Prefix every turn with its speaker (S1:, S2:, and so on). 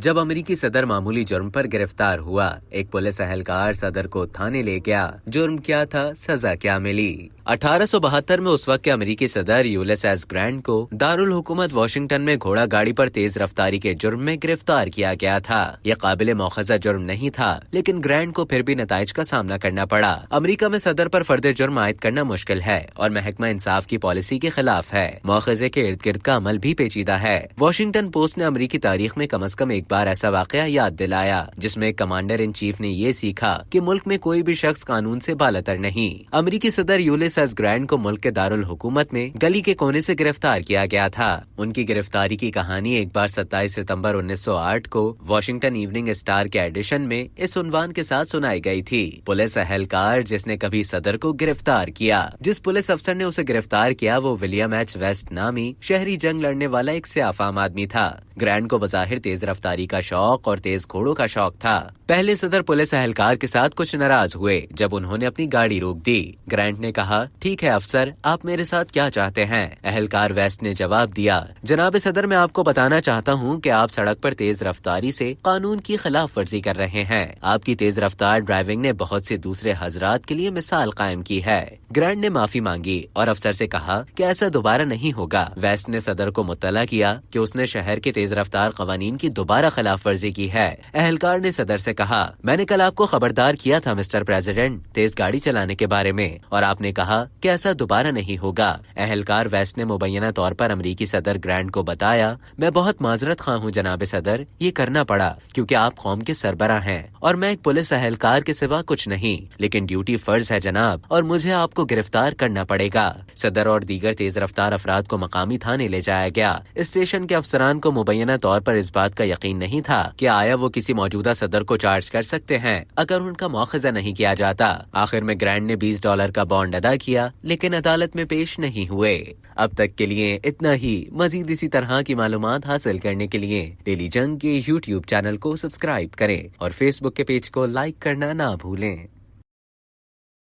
S1: جب امریکی صدر معمولی جرم پر گرفتار ہوا، ایک پولیس اہلکار صدر کو تھانے لے گیا۔ جرم کیا تھا، سزا کیا ملی؟ 1872 میں اس وقت کے امریکی صدر یولیسز گرانٹ کو دارالحکومت واشنگٹن میں گھوڑا گاڑی پر تیز رفتاری کے جرم میں گرفتار کیا گیا تھا۔ یہ قابل مواخذہ جرم نہیں تھا، لیکن گرانٹ کو پھر بھی نتائج کا سامنا کرنا پڑا۔ امریکہ میں صدر پر فرد جرم عائد کرنا مشکل ہے اور محکمہ انصاف کی پالیسی کے خلاف ہے۔ مواخذے کے ارد گرد کا عمل بھی پیچیدہ ہے۔ واشنگٹن پوسٹ نے امریکی تاریخ میں کم از کم ایک بار ایسا واقعہ یاد دلایا جس میں کمانڈر ان چیف نے یہ سیکھا کہ ملک میں کوئی بھی شخص قانون سے بالاتر نہیں۔ امریکی صدر یولیسز گرانٹ کو ملک کے دارالحکومت میں گلی کے کونے سے گرفتار کیا گیا تھا۔ ان کی گرفتاری کی کہانی ایک بار 27 ستمبر 1908 کو واشنگٹن ایوننگ اسٹار کے ایڈیشن میں اس عنوان کے ساتھ سنائی گئی تھی: پولیس اہلکار جس نے کبھی صدر کو گرفتار کیا۔ جس پولیس افسر نے اسے گرفتار کیا وہ ولیم ایچ ویسٹ نامی شہری جنگ لڑنے والا ایک سیاہ فام آدمی تھا۔ گرانٹ کو بظاہر تیز رفتاری کا شوق اور تیز گھوڑوں کا شوق تھا۔ پہلے صدر پولیس اہلکار کے ساتھ کچھ ناراض ہوئے جب انہوں نے اپنی گاڑی روک دی۔ گرانٹ نے کہا، ٹھیک ہے افسر، آپ میرے ساتھ کیا چاہتے ہیں؟ اہلکار ویسٹ نے جواب دیا، جناب صدر، میں آپ کو بتانا چاہتا ہوں کہ آپ سڑک پر تیز رفتاری سے قانون کی خلاف ورزی کر رہے ہیں۔ آپ کی تیز رفتار ڈرائیونگ نے بہت سے دوسرے حضرات کے لیے مثال قائم کی ہے۔ گرانٹ نے معافی مانگی اور افسر سے کہا کہ ایسا دوبارہ نہیں ہوگا۔ ویسٹ نے صدر کو مطلع کیا کہ اس نے شہر کے تیز رفتار قوانین کی دوبارہ خلاف ورزی کی ہے۔ اہلکار نے صدر سے کہا، میں نے کل آپ کو خبردار کیا تھا مسٹر پریزیڈنٹ تیز گاڑی چلانے کے بارے میں، اور آپ نے کہا کہ ایسا دوبارہ نہیں ہوگا۔ اہلکار ویسٹ نے مبینہ طور پر امریکی صدر گرانٹ کو بتایا، میں بہت معذرت خواہ ہوں جناب صدر، یہ کرنا پڑا کیونکہ آپ قوم کے سربراہ ہیں اور میں ایک پولیس اہلکار کے سوا کچھ نہیں، لیکن ڈیوٹی فرض ہے جناب، اور مجھے آپ کو گرفتار کرنا پڑے گا۔ صدر اور دیگر تیز رفتار افراد کو مقامی تھانے لے جایا گیا۔ اسٹیشن کے افسران کو مبینہ طور پر اس بات کا یقین نہیں تھا کہ آیا وہ کسی موجودہ صدر کو چارج کر سکتے ہیں اگر ان کا مواخذہ نہیں کیا جاتا۔ آخر میں گرانٹ نے $20 کا بانڈ ادا کیا، لیکن عدالت میں پیش نہیں ہوئے۔ اب تک کے لیے اتنا ہی۔ مزید اسی طرح کی معلومات حاصل کرنے کے لیے ڈیلی جنگ کے YouTube چینل کو سبسکرائب کریں اور فیس بک کے پیج کو لائک کرنا نہ بھولیں۔